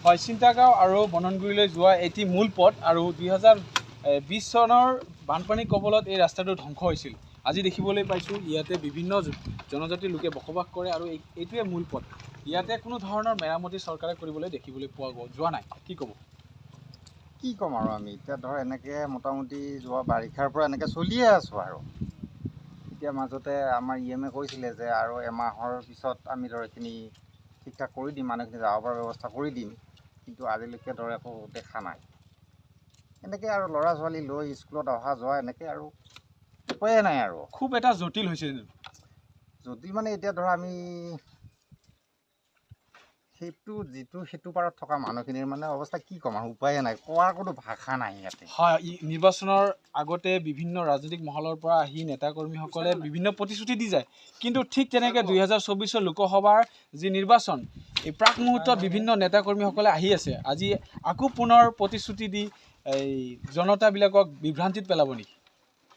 হয়, চিন্তাগাঁও আৰু বননগুৰিলৈ যোৱা এটি মূল পথ আৰু 2020 চনৰ বানপানীৰ কবলত এই ৰাস্তাটো ধ্বংস হৈছিল। আজি দেখিবলৈ পাইছোঁ ইয়াতে বিভিন্ন জনজাতিৰ লোকে বসবাস কৰে আৰু এইটোৱে মূল পথ। ইয়াতে কোনো ধৰণৰ মেৰামতি চৰকাৰে কৰিবলৈ দেখিবলৈ পোৱা যোৱা নাই। কি ক'ব? কি ক'ম আৰু আমি এতিয়া ধৰ এনেকৈ মোটামুটি যোৱা বাৰিষাৰ পৰা এনেকৈ চলিয়ে আছোঁ আৰু এতিয়া মাজতে আমাৰ EM কৈছিলে যে আৰু এমাহৰ পিছত আমি ধৰ এইখিনি ঠিক ঠাক কৰি দিম, মানুহখিনি যাব পৰা ব্যৱস্থা কৰি দিম, কিন্তু আজিলৈকে ধৰ একো দেখা নাই। এনেকৈ আৰু ল'ৰা ছোৱালী লৈ স্কুলত অহা যোৱা এনেকৈ আৰু উপায়ে নাই আৰু। খুব এটা জটিল হৈছে। জটিল মানে এতিয়া ধৰ আমি সেইটো পাৰত থকা মানুহখিনিৰ মানে অৱস্থা কি ক'ম আৰু, উপায়ে নাই, কোৱাৰ কোনো ভাষা নাই ইয়াতে। হয়, নিৰ্বাচনৰ আগতে বিভিন্ন ৰাজনৈতিক মহলৰ পৰা আহি নেতাকৰ্মীসকলে বিভিন্ন প্ৰতিশ্ৰুতি দি যায়, কিন্তু ঠিক তেনেকৈ 2024 লোকসভাৰ যি নিৰ্বাচন, এই প্ৰাক মুহূৰ্তত বিভিন্ন নেতাকৰ্মীসকলে আহি আছে। আজি আকৌ পুনৰ প্ৰতিশ্ৰুতি দি এই জনতাবিলাকক বিভ্ৰান্তিত পেলাব নেকি?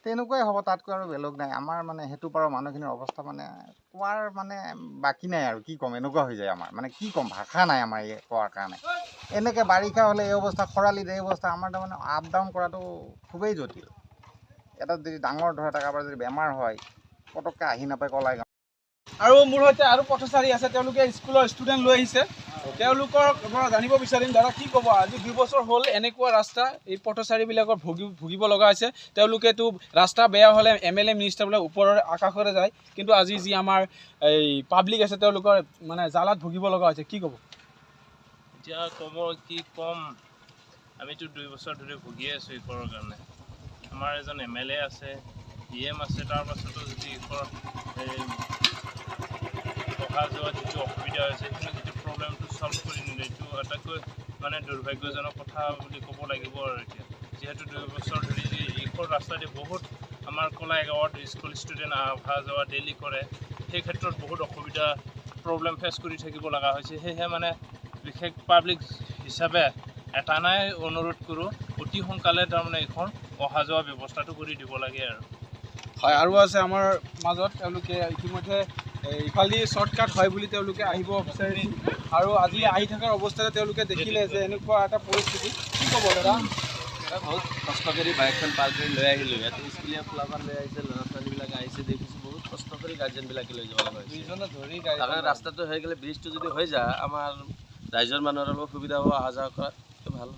তেনেকুৱাই হ'ব, তাতকৈ আৰু বেলেগ নাই। আমাৰ মানে সেইটো পাৰৰ মানুহখিনিৰ অৱস্থা মানে কোৱাৰ মানে বাকী নাই আৰু, কি ক'ম, এনেকুৱা হৈ যায় আমাৰ, মানে কি ক'ম, ভাষা নাই আমাৰ এই কোৱাৰ কাৰণে। এনেকৈ বাৰিষা হ'লে এই অৱস্থা, খৰালিত এই অৱস্থা, আমাৰ তাৰমানে আপ ডাউন কৰাটো খুবেই জটিল। এটা যদি ডাঙৰ ধৰ এটা কাৰোবাৰ যদি বেমাৰ হয়, পটককৈ আহি নাপায় কলাই গাঁও। আৰু মোৰ সৈতে আৰু পথচাৰী আছে, তেওঁলোকে স্কুলৰ ষ্টুডেণ্ট লৈ আহিছে। তেওঁলোকৰ পৰা জানিব বিচাৰিম, দাদা কি ক'ব, আজি 2 বছৰ হ'ল এনেকুৱা ৰাস্তা এই পথচাৰীবিলাকৰ ভুগিব লগা হৈছে। তেওঁলোকেতো ৰাস্তা বেয়া হ'লে MLA মিনিষ্টাৰবিলাক ওপৰৰ আকাশৰে যায়, কিন্তু আজি যি আমাৰ এই পাব্লিক আছে তেওঁলোকৰ মানে জালাত ভুগিব লগা হৈছে। কি ক'ব? এতিয়া কি ক'ম, আমিতো 2 বছৰ ধৰি ভুগিয়ে আছোঁ এইখনৰ কাৰণে। আমাৰ এজন MLA আছে, EM আছে, তাৰ পাছতো যদি অহা যোৱা যিটো অসুবিধা হৈছে, সেইখিনি যিটো প্ৰব্লেমটো ছল্ভ কৰি নিলে, এইটো আটাইতকৈ মানে দুৰ্ভাগ্যজনক কথা বুলি ক'ব লাগিব আৰু এতিয়া। যিহেতু 2 বছৰ ধৰি এইখন ৰাস্তাদি বহুত আমাৰ কলাই গাঁৱত স্কুল ষ্টুডেণ্ট অহা যোৱা ডেইলি কৰে, সেই ক্ষেত্ৰত বহুত অসুবিধা প্ৰব্লেম ফেচ কৰি থাকিব লগা হৈছে। সেয়েহে মানে বিশেষ পাব্লিক হিচাপে এটাই অনুৰোধ কৰোঁ, অতি সোনকালে তাৰমানে এইখন অহা যোৱা ব্যৱস্থাটো কৰি দিব লাগে আৰু। হয়, আৰু আছে আমাৰ মাজত, তেওঁলোকে ইতিমধ্যে ইফালেদি শ্বৰ্টকাট হয় বুলি তেওঁলোকে আহিব বিচাৰিছিল আৰু আজি আহি থকাৰ অৱস্থাতে তেওঁলোকে দেখিলে যে এনেকুৱা এটা পৰিস্থিতি। কি ক'ব দাদা? বহুত কষ্ট কৰি বাইকখন পাৰ কৰি লৈ আহিলোঁ। ইয়াতে স্কুলীয়া ফলাফল লৈ আহিছে, ল'ৰা ছোৱালীবিলাক আহিছে, দেখিছোঁ বহুত কষ্ট কৰি গাৰ্জেনবিলাকে লৈ যাব লগা হৈছে। তাৰকাৰণে ৰাস্তাটো হৈ গ'লে, ব্ৰিজটো যদি হৈ যায়, আমাৰ ৰাইজৰ মানুহৰ অলপ সুবিধা হ'ব, অহা যোৱা কৰাত ভাল।